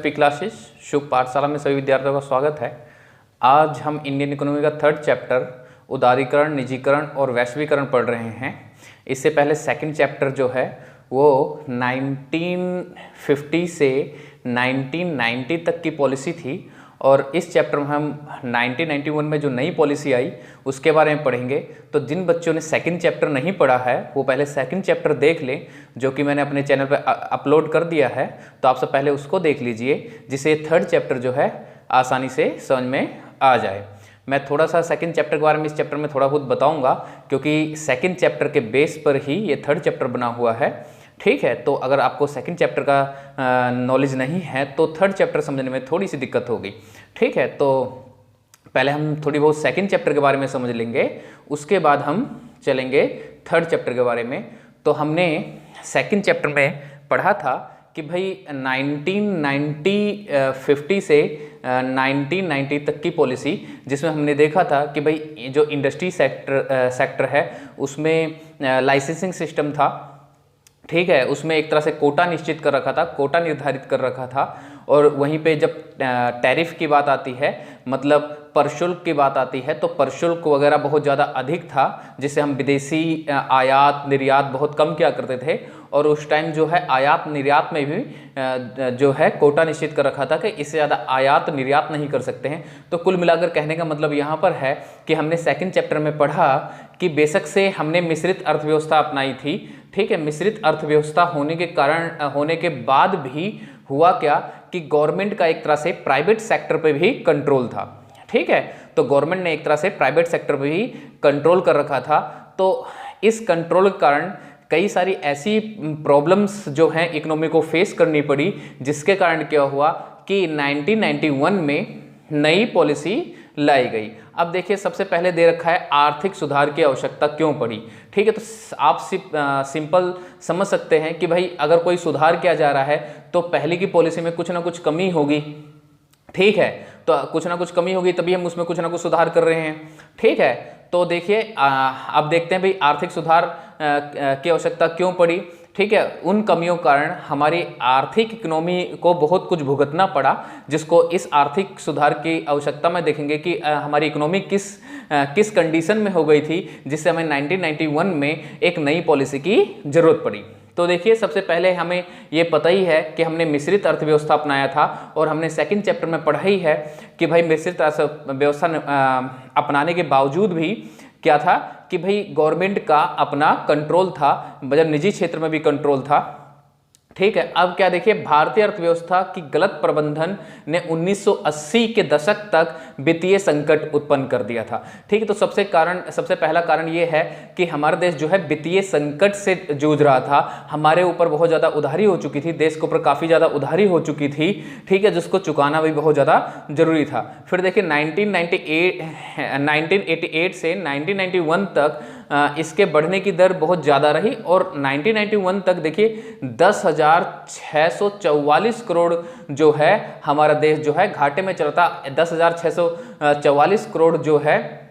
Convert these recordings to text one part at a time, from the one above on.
SP classes शुभ पाठशाला में सभी विद्यार्थियों का स्वागत है। आज हम इंडियन इकोनॉमी का थर्ड चैप्टर उदारीकरण, निजीकरण और वैश्वीकरण पढ़ रहे हैं। इससे पहले सेकंड चैप्टर जो है वो 1950 से 1990 तक की पॉलिसी थी और इस चैप्टर में हम 1991 में जो नई पॉलिसी आई उसके बारे में पढ़ेंगे। तो जिन बच्चों ने सेकंड चैप्टर नहीं पढ़ा है वो पहले सेकंड चैप्टर देख लें, जो कि मैंने अपने चैनल पर अपलोड कर दिया है। तो आप सब पहले उसको देख लीजिए जिससे थर्ड चैप्टर जो है आसानी से समझ में आ जाए। मैं थोड़ा सा सेकंड चैप्टर के बारे में इस चैप्टर में थोड़ा बहुत बताऊंगा, क्योंकि सेकंड चैप्टर के बेस पर ही ये थर्ड चैप्टर बना हुआ है। ठीक है, तो अगर आपको सेकंड चैप्टर का नॉलेज नहीं है तो थर्ड चैप्टर समझने में थोड़ी सी दिक्कत होगी। ठीक है, तो पहले हम थोड़ी बहुत सेकंड चैप्टर के बारे में समझ लेंगे, उसके बाद हम चलेंगे थर्ड चैप्टर के बारे में। तो हमने सेकंड चैप्टर में पढ़ा था कि भाई 1950 से 1990 तक की पॉलिसी, जिसमें हमने देखा था कि भाई जो इंडस्ट्री सेक्टर है उसमें लाइसेंसिंग सिस्टम था। ठीक है, उसमें एक तरह से कोटा निश्चित कर रखा था, कोटा निर्धारित कर रखा था। और वहीं पे जब टैरिफ की बात आती है, मतलब प्रशुल्क की बात आती है, तो प्रशुल्क वगैरह बहुत ज़्यादा अधिक था, जिससे हम विदेशी आयात निर्यात बहुत कम किया करते थे। और उस टाइम जो है आयात निर्यात में भी जो है कोटा निश्चित कर रखा था कि इससे ज़्यादा आयात निर्यात नहीं कर सकते हैं। तो कुल मिलाकर कहने का मतलब यहाँ पर है कि हमने सेकंड चैप्टर में पढ़ा कि बेशक से हमने मिश्रित अर्थव्यवस्था अपनाई थी। ठीक है, मिश्रित अर्थव्यवस्था होने के बाद भी हुआ क्या कि गवर्नमेंट का एक तरह से प्राइवेट सेक्टर पे भी कंट्रोल था। ठीक है, तो गवर्नमेंट ने एक तरह से प्राइवेट सेक्टर पे भी कंट्रोल कर रखा था। तो इस कंट्रोल के कारण कई सारी ऐसी प्रॉब्लम्स जो हैं इकोनॉमी को फेस करनी पड़ी, जिसके कारण क्या हुआ कि 1991 में नई पॉलिसी लाई गई। अब देखिए, सबसे पहले दे रखा है आर्थिक सुधार की आवश्यकता क्यों पड़ी। ठीक है, तो आप सिंपल समझ सकते हैं कि भाई अगर कोई सुधार किया जा रहा है तो पहले की पॉलिसी में कुछ ना कुछ कमी होगी। ठीक है, तो कुछ ना कुछ कमी होगी तभी हम उसमें कुछ ना कुछ सुधार कर रहे हैं। ठीक है, तो देखिए अब देखते हैं भाई आर्थिक सुधार की आवश्यकता क्यों पड़ी। ठीक है, उन कमियों के कारण हमारी आर्थिक इकोनॉमी को बहुत कुछ भुगतना पड़ा, जिसको इस आर्थिक सुधार की आवश्यकता में देखेंगे कि हमारी इकोनॉमी किस कंडीशन में हो गई थी, जिससे हमें 1991 में एक नई पॉलिसी की जरूरत पड़ी। तो देखिए, सबसे पहले हमें ये पता ही है कि हमने मिश्रित अर्थव्यवस्था अपनाया था, और हमने सेकंड चैप्टर में पढ़ा ही है कि भाई मिश्रित अर्थव्यवस्था अपनाने के बावजूद भी क्या था कि भाई गवर्नमेंट का अपना कंट्रोल था, जब निजी क्षेत्र में भी कंट्रोल था। ठीक है, अब क्या देखिए, भारतीय अर्थव्यवस्था की गलत प्रबंधन ने 1980 के दशक तक वित्तीय संकट उत्पन्न कर दिया था। ठीक है, तो सबसे पहला कारण ये है कि हमारा देश जो है वित्तीय संकट से जूझ रहा था। हमारे ऊपर बहुत ज़्यादा उधारी हो चुकी थी, देश के ऊपर काफ़ी ज़्यादा उधारी हो चुकी थी। ठीक है, जिसको चुकाना भी बहुत ज़्यादा जरूरी था। फिर देखिए 1988 से 1991 तक इसके बढ़ने की दर बहुत ज़्यादा रही, और 1991 तक देखिए 10,644 करोड़ जो है हमारा देश जो है घाटे में चलता। 10,644 करोड़ जो है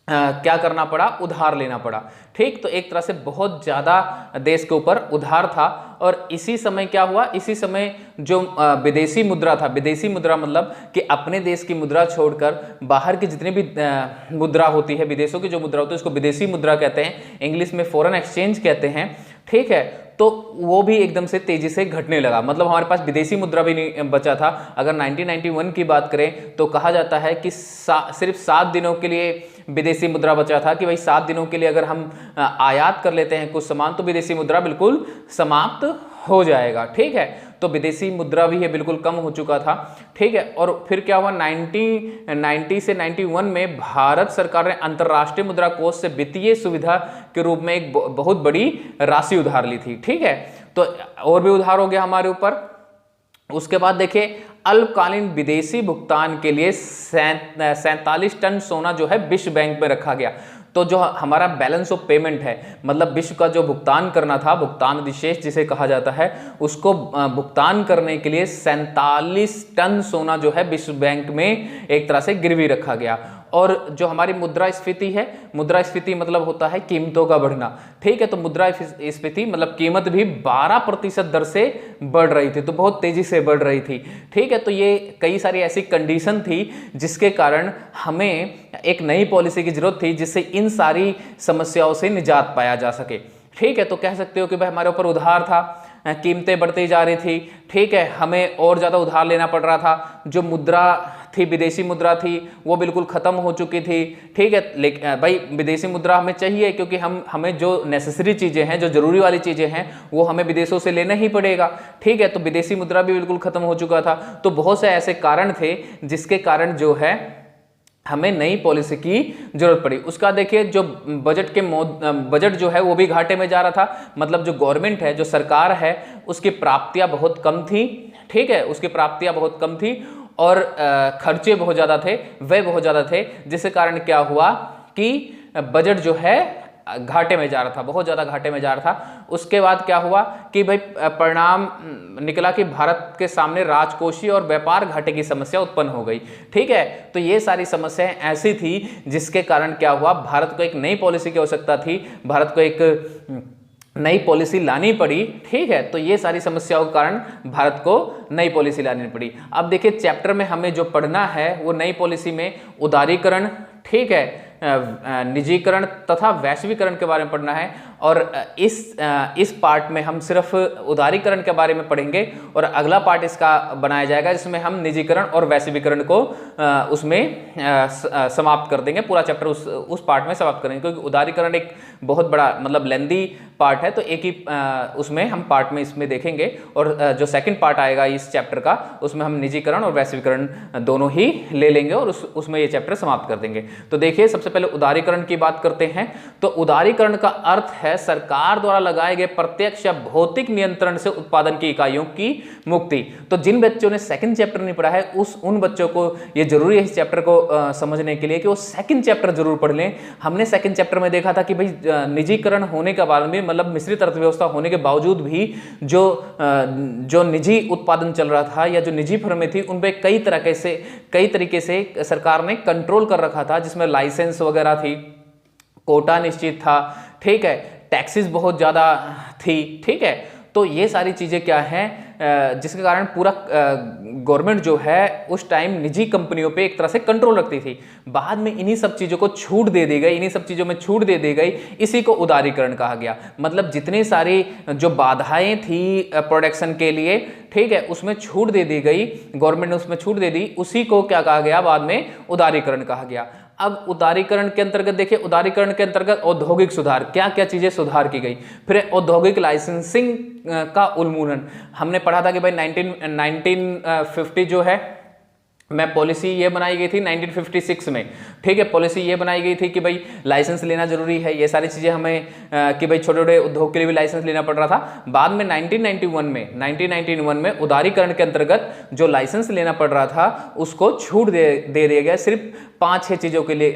क्या करना पड़ा, उधार लेना पड़ा। ठीक, तो एक तरह से बहुत ज़्यादा देश के ऊपर उधार था। और इसी समय क्या हुआ, इसी समय जो विदेशी मुद्रा था, विदेशी मुद्रा मतलब कि अपने देश की मुद्रा छोड़कर बाहर की जितनी भी मुद्रा होती है, विदेशों की जो मुद्रा होती है उसको विदेशी मुद्रा कहते हैं, इंग्लिश में फॉरेन एक्सचेंज कहते हैं। ठीक है, तो वो भी एकदम से तेजी से घटने लगा, मतलब हमारे पास विदेशी मुद्रा भी नहीं बचा था। अगर 1991 की बात करें तो कहा जाता है कि सिर्फ 7 दिनों के लिए विदेशी मुद्रा बचा था, कि भाई 7 दिनों के लिए अगर हम आयात कर लेते हैं कुछ सामान तो विदेशी मुद्रा बिल्कुल समाप्त हो जाएगा। ठीक है, तो विदेशी मुद्रा भी है बिल्कुल कम हो चुका था। ठीक है, और फिर क्या हुआ, 1990 से 91 में भारत सरकार ने अंतर्राष्ट्रीय मुद्रा कोष से वित्तीय सुविधा के रूप में एक बहुत बड़ी राशि उधार ली थी। ठीक है, तो और भी उधार हो गया हमारे ऊपर। उसके बाद देखिए, अल्पकालीन विदेशी भुगतान के लिए 47 टन सोना जो है विश्व बैंक में रखा गया। तो जो हमारा बैलेंस ऑफ पेमेंट है, मतलब विश्व का जो भुगतान करना था, भुगतान अधिशेष जिसे कहा जाता है, उसको भुगतान करने के लिए 47 टन सोना जो है विश्व बैंक में एक तरह से गिरवी रखा गया। और जो हमारी मुद्रास्फीति है, मुद्रास्फीति मतलब होता है कीमतों का बढ़ना, ठीक है। तो मुद्रास्फीति मतलब कीमत भी 12% दर से बढ़ रही थी, तो बहुत तेजी से बढ़ रही थी, ठीक है। तो ये कई सारी ऐसी कंडीशन थी जिसके कारण हमें एक नई पॉलिसी की जरूरत थी जिससे इन सारी समस्याओं से निजात पाया जा सके, ठीक है। तो कह सकते हो कि भाई हमारे ऊपर उधार था, कीमतें बढ़ती जा रही थी, ठीक है, हमें और ज़्यादा उधार लेना पड़ रहा था, जो मुद्रा थी, विदेशी मुद्रा थी, वो बिल्कुल ख़त्म हो चुकी थी, ठीक है। लेकिन भाई विदेशी मुद्रा हमें चाहिए क्योंकि हमें जो नेसेसरी चीज़ें हैं, जो ज़रूरी वाली चीज़ें हैं, वो हमें विदेशों से लेना ही पड़ेगा, ठीक है। तो विदेशी मुद्रा भी बिल्कुल ख़त्म हो चुका था। तो बहुत से ऐसे कारण थे जिसके कारण जो है हमें नई पॉलिसी की जरूरत पड़ी। उसका देखिए जो बजट जो है वो भी घाटे में जा रहा था, मतलब जो गवर्नमेंट है, जो सरकार है, उसकी प्राप्तियां बहुत कम थी, ठीक है, उसकी प्राप्तियां बहुत कम थी और खर्चे बहुत ज़्यादा थे, व्यय बहुत ज़्यादा थे, जिसके कारण क्या हुआ कि बजट जो है घाटे में जा रहा था, बहुत ज़्यादा घाटे में जा रहा था। उसके बाद क्या हुआ कि भाई परिणाम निकला कि भारत के सामने राजकोषीय और व्यापार घाटे की समस्या उत्पन्न हो गई, ठीक है। तो ये सारी समस्याएं ऐसी थी जिसके कारण क्या हुआ, भारत को एक नई पॉलिसी की आवश्यकता थी, भारत को एक नई पॉलिसी लानी पड़ी, ठीक है। तो ये सारी समस्याओं के कारण भारत को नई पॉलिसी लानी पड़ी। अब देखिए चैप्टर में हमें जो पढ़ना है वो नई पॉलिसी में उदारीकरण, ठीक है, निजीकरण तथा वैश्वीकरण के बारे में पढ़ना है। और इस पार्ट में हम सिर्फ उदारीकरण के बारे में पढ़ेंगे और अगला पार्ट इसका बनाया जाएगा जिसमें हम निजीकरण और वैश्वीकरण को उसमें समाप्त कर देंगे, पूरा चैप्टर उस पार्ट में समाप्त करेंगे, क्योंकि उदारीकरण एक बहुत बड़ा मतलब लेंदी पार्ट है, तो एक ही उसमें हम पार्ट में इसमें देखेंगे। और जो सेकंड पार्ट आएगा इस चैप्टर का, उसमें हम निजीकरण और वैश्वीकरण दोनों ही ले लेंगे और उसमें ये चैप्टर समाप्त कर देंगे। तो देखिए सबसे पहले उदारीकरण की बात करते हैं। तो उदारीकरण का अर्थ है सरकार द्वारा लगाए गए प्रत्यक्ष या भौतिक नियंत्रण से उत्पादन की इकाइयों की मुक्ति। तो जिन बच्चों ने सेकंड चैप्टर नहीं पढ़ा है उन बच्चों को ये जरूरी है इस चैप्टर को समझने के लिए कि वो सेकंड चैप्टर जरूर पढ़ लें। हमने सेकंड चैप्टर में देखा था कि भाई निजीकरण होने के बाद में, मतलब मिश्रित अर्थव्यवस्था होने के बावजूद भी जो निजी उत्पादन चल रहा था या जो निजी फर्में थी उन पे कई तरीके से सरकार ने कंट्रोल कर रखा था, जिसमें लाइसेंस वगैरह थी, कोटा निश्चित था, ठीक है, टैक्सेस बहुत ज़्यादा थी, ठीक है। तो ये सारी चीज़ें क्या हैं जिसके कारण पूरा गवर्नमेंट जो है उस टाइम निजी कंपनियों पे एक तरह से कंट्रोल रखती थी। बाद में इन्हीं सब चीज़ों को छूट दे दी गई, इन्हीं सब चीज़ों में छूट दे दी गई, इसी को उदारीकरण कहा गया। मतलब जितनी सारी जो बाधाएं थी प्रोडक्शन के लिए, ठीक है, उसमें छूट दे दी गई, गवर्नमेंट ने उसमें छूट दे दी, उसी को क्या कहा गया, बाद में उदारीकरण कहा गया। अब उदारीकरण के अंतर्गत देखिए, उदारीकरण के अंतर्गत औद्योगिक सुधार, क्या क्या चीजें सुधार की गई। फिर औद्योगिक लाइसेंसिंग का उन्मूलन, हमने पढ़ा था कि भाई 1950 जो है में पॉलिसी ये बनाई गई थी 1956 में, ठीक है, पॉलिसी ये बनाई गई थी कि भाई लाइसेंस लेना जरूरी है, ये सारी चीज़ें हमें कि भाई छोटे छोटे उद्योग के लिए भी लाइसेंस लेना पड़ रहा था। बाद में 1991 में उदारीकरण के अंतर्गत जो लाइसेंस लेना पड़ रहा था उसको छूट दे दिया गया, सिर्फ 5-6 चीज़ों के लिए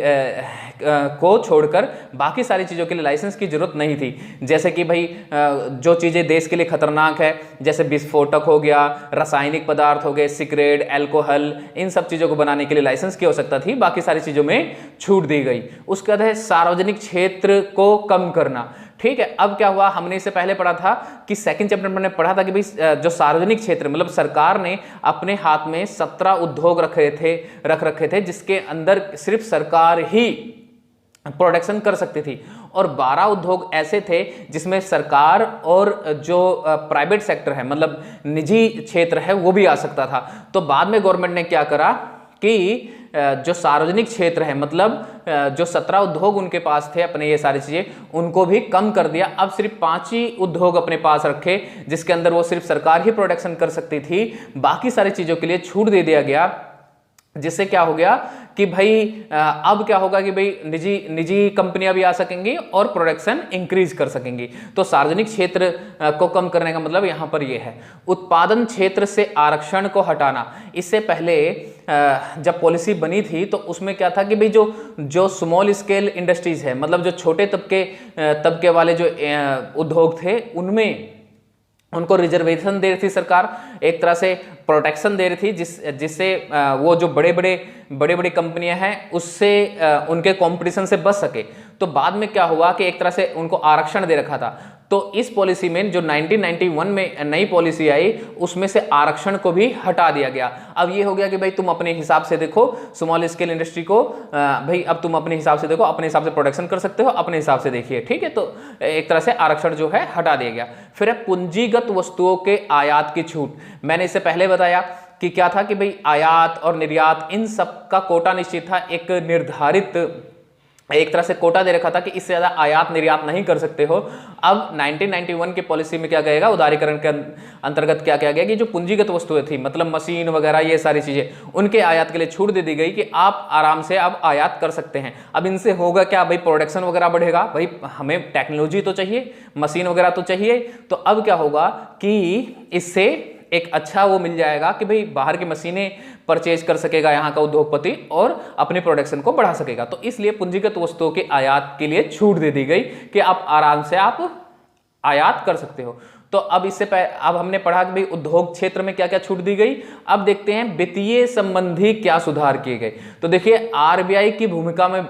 को छोड़कर बाकी सारी चीज़ों के लिए लाइसेंस की जरूरत नहीं थी। जैसे कि भाई जो चीज़ें देश के लिए खतरनाक है, जैसे विस्फोटक हो गया, रासायनिक पदार्थ हो गए, सिगरेट, एल्कोहल, इन सब चीज़ों को बनाने के लिए लाइसेंस की आवश्यकता थी, बाकी सारी चीज़ों में छूट दी गई। उसके बाद है सार्वजनिक क्षेत्र को कम करना, ठीक है। अब क्या हुआ, हमने इससे पहले पढ़ा था कि सेकंड चैप्टर में पढ़ा था कि भाई जो सार्वजनिक क्षेत्र, मतलब सरकार ने अपने हाथ में 17 उद्योग रख रखे थे जिसके अंदर सिर्फ सरकार ही प्रोडक्शन कर सकती थी, और 12 उद्योग ऐसे थे जिसमें सरकार और जो प्राइवेट सेक्टर है, मतलब निजी क्षेत्र है, वो भी आ सकता था। तो बाद में गवर्नमेंट ने क्या करा कि जो सार्वजनिक क्षेत्र है, मतलब जो 17 उद्योग उनके पास थे अपने, ये सारी चीजें उनको भी कम कर दिया। अब सिर्फ 5 ही उद्योग अपने पास रखे जिसके अंदर वो सिर्फ सरकार ही प्रोडक्शन कर सकती थी, बाकी सारी चीजों के लिए छूट दे दिया गया। जिससे क्या हो गया कि भाई अब क्या होगा कि भाई निजी कंपनियां भी आ सकेंगी और प्रोडक्शन इंक्रीज कर सकेंगी। तो सार्वजनिक क्षेत्र को कम करने का मतलब यहां पर ये है। उत्पादन क्षेत्र से आरक्षण को हटाना, इससे पहले जब पॉलिसी बनी थी तो उसमें क्या था कि भाई जो स्मॉल स्केल इंडस्ट्रीज है, मतलब जो छोटे तबके वाले जो उद्योग थे, उनमें उनको रिजर्वेशन दे रही थी सरकार, एक तरह से प्रोटेक्शन दे रही थी, जिससे वो जो बड़े बड़े कंपनियां हैं उससे उनके कंपटीशन से बच सके। तो बाद में क्या हुआ कि एक तरह से उनको आरक्षण दे रखा था। तो इस पॉलिसी में जो 1991 में नई पॉलिसी आई उसमें से आरक्षण को भी हटा दिया गया। अब ये हो गया कि भाई तुम अपने हिसाब से देखो, स्मॉल स्केल इंडस्ट्री को भाई अब तुम अपने हिसाब से देखो, अपने हिसाब से प्रोडक्शन कर सकते हो, अपने हिसाब से देखिए, ठीक है। तो एक तरह से आरक्षण जो है हटा दिया गया। फिर है पूंजीगत वस्तुओं के आयात की छूट। मैंने इससे पहले बताया कि क्या था कि भाई आयात और निर्यात इन सब का कोटा निश्चित था, एक निर्धारित एक तरह से कोटा दे रखा था कि इससे ज्यादा आयात निर्यात नहीं कर सकते हो। अब 1991 की पॉलिसी में क्या कहेगा, उदारीकरण के अंतर्गत क्या किया गया कि जो पूंजीगत वस्तुएं थी, मतलब मशीन वगैरह ये सारी चीजें, उनके आयात के लिए छूट दे दी गई कि आप आराम से अब आयात कर सकते हैं। अब इनसे होगा क्या भाई, प्रोडक्शन वगैरह बढ़ेगा, भाई हमें टेक्नोलॉजी तो चाहिए, मशीन वगैरह तो चाहिए। तो अब क्या होगा कि इससे एक अच्छा वो मिल जाएगा कि भाई बाहर की मशीनें परचेज कर सकेगा यहाँ का उद्योगपति और अपने प्रोडक्शन को बढ़ा सकेगा। तो इसलिए पूंजीगत वस्तुओं के आयात के लिए छूट दे दी गई कि आप आराम से आप आयात कर सकते हो। तो अब अब हमने पढ़ा कि भाई उद्योग क्षेत्र में क्या क्या छूट दी गई। अब देखते हैं वित्तीय संबंधी क्या सुधार किए गए। तो देखिए आरबीआई की भूमिका में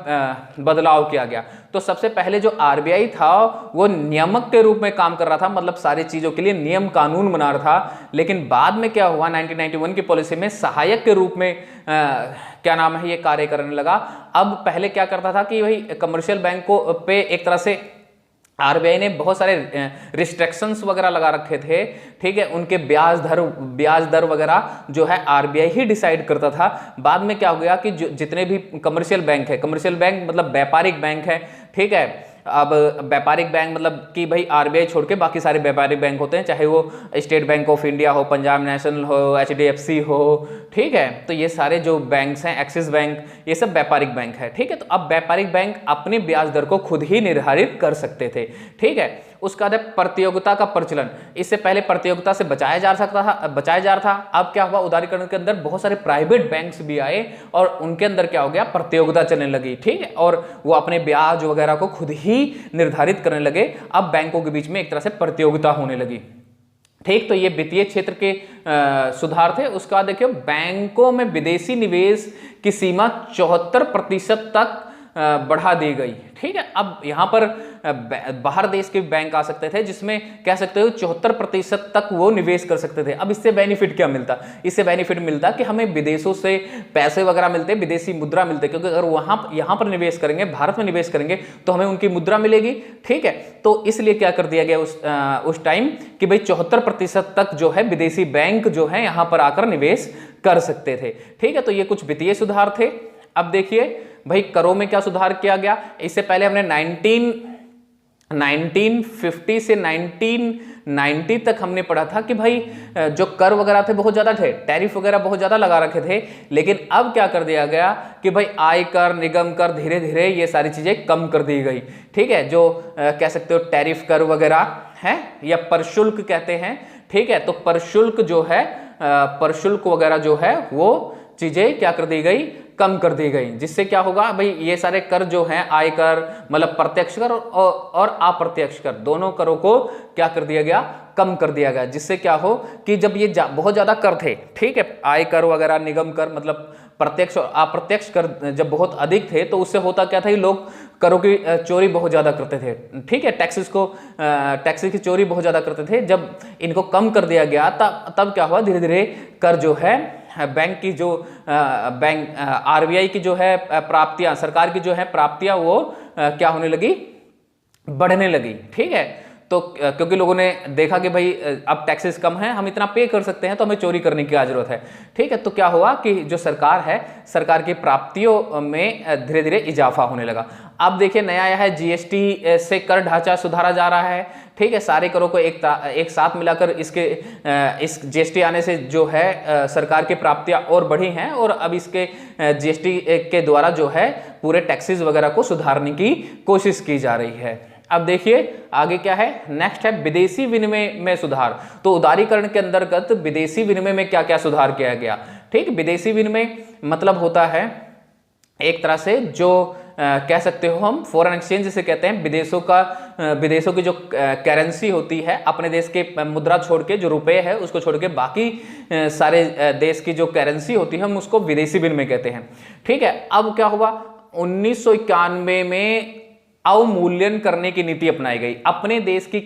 बदलाव किया गया। तो सबसे पहले जो आरबीआई था वो नियामक के रूप में काम कर रहा था, मतलब सारी चीजों के लिए नियम कानून बना रहा था। लेकिन बाद में क्या हुआ, 1991 की पॉलिसी में सहायक के रूप में क्या नाम है ये कार्य करने लगा। अब पहले क्या करता था कि भाई कमर्शियल बैंकों पे एक तरह से आरबीआई ने बहुत सारे रिस्ट्रिक्शंस वगैरह लगा रखे थे, ठीक है। उनके ब्याज दर वगैरह जो है आरबीआई ही डिसाइड करता था। बाद में क्या हो गया कि जितने भी कमर्शियल बैंक है, कमर्शियल बैंक मतलब व्यापारिक बैंक है, ठीक है। अब व्यापारिक बैंक मतलब कि भाई आरबीआई छोड़ के बाकी सारे व्यापारिक बैंक होते हैं, चाहे वो स्टेट बैंक ऑफ इंडिया हो, पंजाब नेशनल हो, एचडीएफसी हो, ठीक है। तो ये सारे जो बैंक्स हैं, एक्सिस बैंक, ये सब व्यापारिक बैंक है, ठीक है। तो अब व्यापारिक बैंक अपनी ब्याज दर को खुद ही निर्धारित कर सकते थे, ठीक है। उसका बाद प्रतियोगिता का प्रचलन। इससे पहले प्रतियोगिता से बचाया जा रहा था। अब क्या हुआ, उदारीकरण के अंदर बहुत सारे प्राइवेट बैंक्स भी आए और उनके अंदर क्या हो गया, प्रतियोगिता चलने लगी, ठीक है। और वो अपने ब्याज वगैरह को खुद ही निर्धारित करने लगे। अब बैंकों के बीच में एक तरह से प्रतियोगिता होने लगी, ठीक। तो ये वित्तीय क्षेत्र के सुधार थे। उसका देखिए बैंकों में विदेशी निवेश की सीमा 74% तक बढ़ा दी गई, ठीक है। अब यहाँ पर बाहर देश के बैंक आ सकते थे, जिसमें कह सकते हो 74% तक वो निवेश कर सकते थे। अब इससे बेनिफिट क्या मिलता, इससे बेनिफिट मिलता कि हमें विदेशों से पैसे वगैरह मिलते, विदेशी मुद्रा मिलते, क्योंकि अगर यहाँ पर निवेश करेंगे, भारत में निवेश करेंगे तो हमें उनकी मुद्रा मिलेगी, ठीक है। तो इसलिए क्या कर दिया गया उस टाइम कि भाई 74% तक जो है विदेशी बैंक जो है यहाँ पर आकर निवेश कर सकते थे, ठीक है। तो ये कुछ वित्तीय सुधार थे। अब देखिए भाई करों में क्या सुधार किया गया। इससे पहले हमने 1950 से 1990 तक हमने पढ़ा था कि भाई जो कर वगैरह थे बहुत ज़्यादा थे, टैरिफ वगैरह बहुत ज़्यादा लगा रखे थे। लेकिन अब क्या कर दिया गया कि भाई आय कर, निगम कर, धीरे धीरे ये सारी चीज़ें कम कर दी गई, ठीक है। जो कह सकते हो टैरिफ कर वगैरह है या परशुल्क कहते हैं, ठीक है। तो परशुल्क जो है, परशुल्क वगैरह जो है वो चीज़ें क्या कर दी गई, कम कर दी गई। जिससे क्या होगा भाई ये सारे कर जो हैं, आयकर मतलब प्रत्यक्ष कर और अप्रत्यक्ष कर, दोनों करों को क्या कर दिया गया, कम कर दिया गया। जिससे क्या हो कि जब ये बहुत ज्यादा कर थे, ठीक है, आयकर वगैरह, निगम कर मतलब प्रत्यक्ष और अप्रत्यक्ष कर जब बहुत अधिक थे, तो उससे होता क्या था कि लोग करों की चोरी बहुत ज्यादा करते थे, ठीक है। टैक्सेस की चोरी बहुत ज्यादा करते थे। जब इनको कम कर दिया गया तब क्या हुआ, धीरे धीरे कर जो है बैंक की जो आरबीआई की जो है प्राप्तियां, सरकार की जो है प्राप्तियां वो क्या होने लगी, बढ़ने लगी, ठीक है। तो क्योंकि लोगों ने देखा कि भाई अब टैक्सेस कम है, हम इतना पे कर सकते हैं, तो हमें चोरी करने की क्या जरूरत है, ठीक है। तो क्या हुआ कि जो सरकार है, सरकार की प्राप्तियों में धीरे धीरे इजाफा होने लगा। अब देखिए नया आया है जीएसटी से कर ढांचा सुधारा जा रहा है, ठीक है। सारे करों को एक साथ मिलाकर इस जीएसटी आने से जो है सरकार की प्राप्तियां और बढ़ी हैं, और अब इसके जीएसटी के द्वारा जो है पूरे टैक्सेस वगैरह को सुधारने की कोशिश की जा रही है। अब देखिए आगे क्या है, नेक्स्ट है विदेशी विनिमय में सुधार। तो उदारीकरण के अंतर्गत विदेशी विनिमय में क्या क्या सुधार किया गया, ठीक। विदेशी विनिमय मतलब होता है एक तरह से जो कह सकते हो हम फॉरेन एक्सचेंज जिसे कहते हैं, विदेशों की जो करेंसी होती है, अपने देश के मुद्रा छोड़ के, जो रुपए है उसको छोड़ के बाकी सारे देश की जो करेंसी होती है हम उसको विदेशी विनिमय कहते हैं। ठीक है, अब क्या हुआ, 1991 में अवमूल्यन करने की नीति अपनाई गई। अपने देश की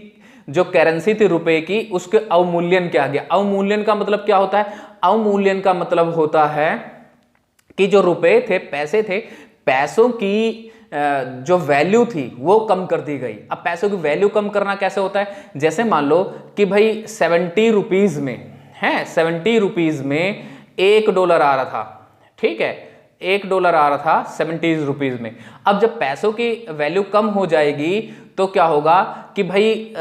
जो करेंसी थी रुपए की, उसके अवमूल्यन किया गया। अवमूल्यन का मतलब क्या होता है? अवमूल्यन का मतलब होता है कि जो रुपए थे, पैसे थे, पैसों की जो वैल्यू थी वो कम कर दी गई। अब पैसों की वैल्यू कम करना कैसे होता है? जैसे मान लो कि भाई 70 रुपीज में है, 70 रुपीज में $1 आ रहा था। ठीक है, $1 आ रहा था 70 रुपीज में। अब जब पैसों की वैल्यू कम हो जाएगी तो क्या होगा कि भाई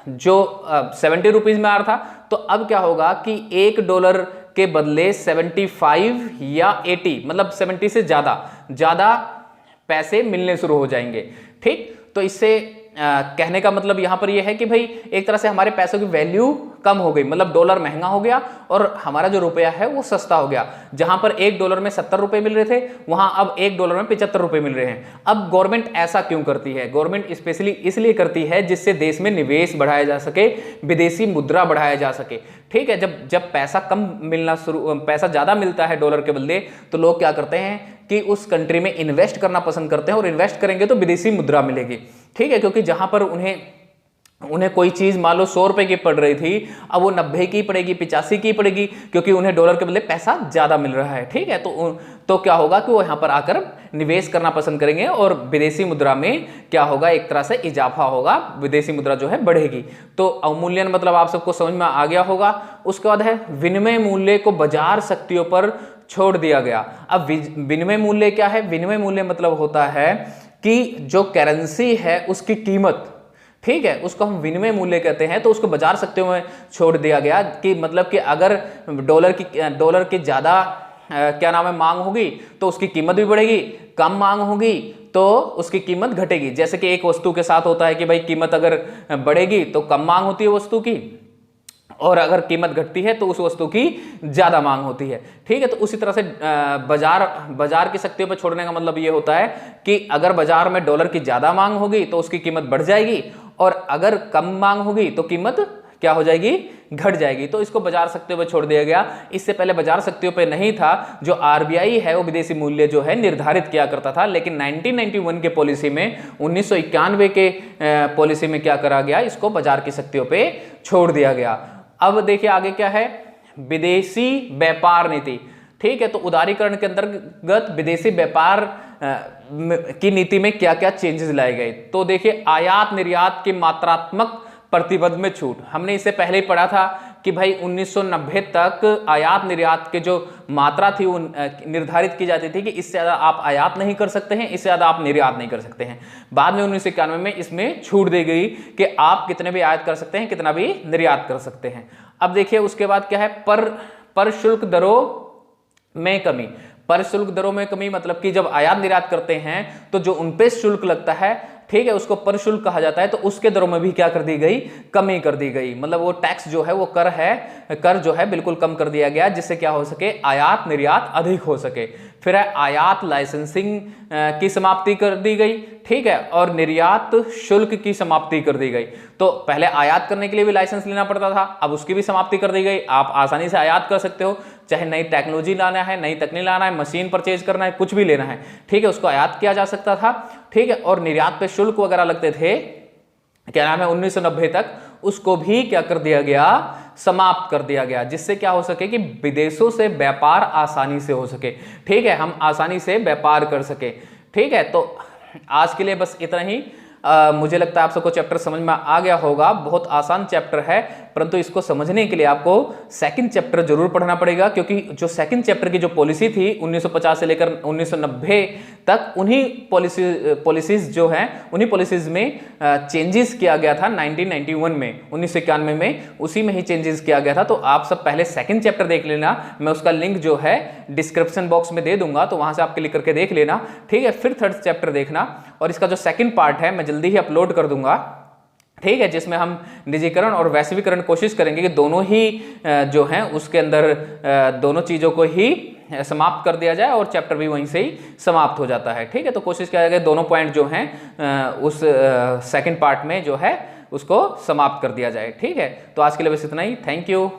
जो 70 रुपीज में आ रहा था, तो अब क्या होगा कि $1 के बदले 75 या 80, मतलब 70 से ज्यादा पैसे मिलने शुरू हो जाएंगे। ठीक, तो इससे कहने का मतलब यहां पर यह है कि भाई एक तरह से हमारे पैसों की वैल्यू कम हो गई, मतलब डॉलर महंगा हो गया और हमारा जो रुपया है वो सस्ता हो गया। जहां पर $1 में 70 रुपए मिल रहे थे, वहां अब $1 में 75 रुपए मिल रहे हैं। अब गवर्नमेंट ऐसा क्यों करती है? गवर्नमेंट स्पेशली इसलिए करती है जिससे देश में निवेश बढ़ाया जा सके, विदेशी मुद्रा बढ़ाया जा सके। ठीक है, जब पैसा कम मिलना पैसा ज्यादा मिलता है डॉलर के बदले, तो लोग क्या करते हैं कि उस कंट्री में इन्वेस्ट करना पसंद करते हैं, और इन्वेस्ट करेंगे तो विदेशी मुद्रा मिलेगी। ठीक है, क्योंकि जहां पर उन्हें कोई चीज मान लो 100 रुपए की पड़ रही थी, अब वो 90 की पड़ेगी, 85 की पड़ेगी, क्योंकि उन्हें डॉलर के बदले पैसा ज्यादा मिल रहा है। ठीक है, तो क्या होगा कि वो यहां पर आकर निवेश करना पसंद करेंगे और विदेशी मुद्रा में क्या होगा, एक तरह से इजाफा होगा, विदेशी मुद्रा जो है बढ़ेगी। तो अवमूल्यन मतलब आप सबको समझ में आ गया होगा। उसके बाद है विनिमय मूल्य को बाजार शक्तियों पर छोड़ दिया गया। अब विनिमय मूल्य क्या है? विनिमय मूल्य मतलब होता है कि जो करेंसी है उसकी कीमत, ठीक है, उसको हम विनिमय मूल्य कहते हैं, तो उसको बाजार शक्तियों में छोड़ दिया गया। कि मतलब कि अगर डॉलर की ज्यादा क्या नाम है मांग होगी तो उसकी कीमत भी बढ़ेगी, कम मांग होगी तो उसकी कीमत घटेगी। जैसे कि एक वस्तु के साथ होता है कि भाई कीमत अगर बढ़ेगी तो कम मांग होती है वस्तु की, और अगर कीमत घटती है तो उस वस्तु की ज्यादा मांग होती है। ठीक है, तो उसी तरह से बाजार की शक्तियों पर छोड़ने का मतलब ये होता है कि अगर बाजार में डॉलर की ज्यादा मांग होगी तो उसकी कीमत बढ़ जाएगी, और अगर कम मांग होगी तो कीमत क्या हो जाएगी, घट जाएगी। तो इसको बाजार शक्तियों पर छोड़ दिया गया। इससे पहले बाजार शक्तियों पर नहीं था, जो आरबीआई है वो विदेशी मूल्य जो है निर्धारित किया करता था। लेकिन 1991 के पॉलिसी में, 1991 के पॉलिसी में क्या करा गया, इसको बाजार की शक्तियों पर छोड़ दिया गया। अब देखिए आगे क्या है, विदेशी व्यापार नीति। ठीक है, तो उदारीकरण के अंतर्गत विदेशी व्यापार की नीति में क्या क्या चेंजेस लाए गए। तो देखिए, आयात निर्यात की मात्रात्मक प्रतिबंध में छूट। हमने इससे पहले ही पढ़ा था कि भाई 1990 तक आयात निर्यात के जो मात्रा थी वो निर्धारित की जाती थी कि इससे ज़्यादा आप आयात नहीं कर सकते हैं, इससे ज़्यादा आप निर्यात नहीं कर सकते हैं। बाद में 1991 में इसमें छूट दी गई कि आप कितने भी आयात कर सकते हैं, कितना भी निर्यात कर सकते हैं। अब देखिए उसके बाद क्या है, पर शुल्क दरों में कमी। पर शुल्क दरों में कमी मतलब कि जब आयात निर्यात करते हैं तो जो उन पे शुल्क लगता है, ठीक है, उसको पर शुल्क कहा जाता है, तो उसके दरों में भी क्या कर दी गई, कमी कर दी गई। मतलब वो टैक्स जो है, वो कर जो है बिल्कुल कम कर दिया गया, जिससे क्या हो सके, आयात निर्यात अधिक हो सके। फिर है आयात लाइसेंसिंग की समाप्ति कर दी गई, ठीक है, और निर्यात शुल्क की समाप्ति कर दी गई। तो पहले आयात करने के लिए भी लाइसेंस लेना पड़ता था, अब उसकी भी समाप्ति कर दी गई। आप आसानी से आयात कर सकते हो, चाहे नई टेक्नोलॉजी लाना है, नई तकनीक लाना है, मशीन परचेज करना है, कुछ भी लेना है, ठीक है, उसको आयात किया जा सकता था। ठीक है, और निर्यात पे शुल्क वगैरह लगते थे, क्या नाम है, 1990 तक, उसको भी क्या कर दिया गया, समाप्त कर दिया गया, जिससे क्या हो सके कि विदेशों से व्यापार आसानी से हो सके। ठीक है, हम आसानी से व्यापार कर सके। ठीक है, तो आज के लिए बस इतना ही। मुझे लगता है आप सबको चैप्टर समझ में आ गया होगा। बहुत आसान चैप्टर है, परंतु इसको समझने के लिए आपको सेकंड चैप्टर जरूर पढ़ना पड़ेगा, क्योंकि जो सेकंड चैप्टर की जो पॉलिसी थी 1950 से लेकर 1990 तक, उन्हीं पॉलिसीज जो हैं, उन्हीं पॉलिसीज में चेंजेस किया गया था 1991 में, 1991 में, उसी में ही चेंजेस किया गया था। तो आप सब पहले सेकंड चैप्टर देख लेना, मैं उसका लिंक जो है डिस्क्रिप्शन बॉक्स में दे दूंगा, तो वहां से आप क्लिक करके देख लेना। ठीक है, फिर थर्ड चैप्टर देखना, और इसका जो सेकंड पार्ट है मैं जल्दी ही अपलोड कर दूंगा। ठीक है, जिसमें हम निजीकरण और वैश्वीकरण कोशिश करेंगे कि दोनों ही जो हैं उसके अंदर दोनों चीज़ों को ही समाप्त कर दिया जाए और चैप्टर भी वहीं से ही समाप्त हो जाता है। ठीक है, तो कोशिश किया जाएगा दोनों पॉइंट जो हैं उस सेकंड पार्ट में जो है उसको समाप्त कर दिया जाए। ठीक है, तो आज के लिए बस इतना ही। Thank you.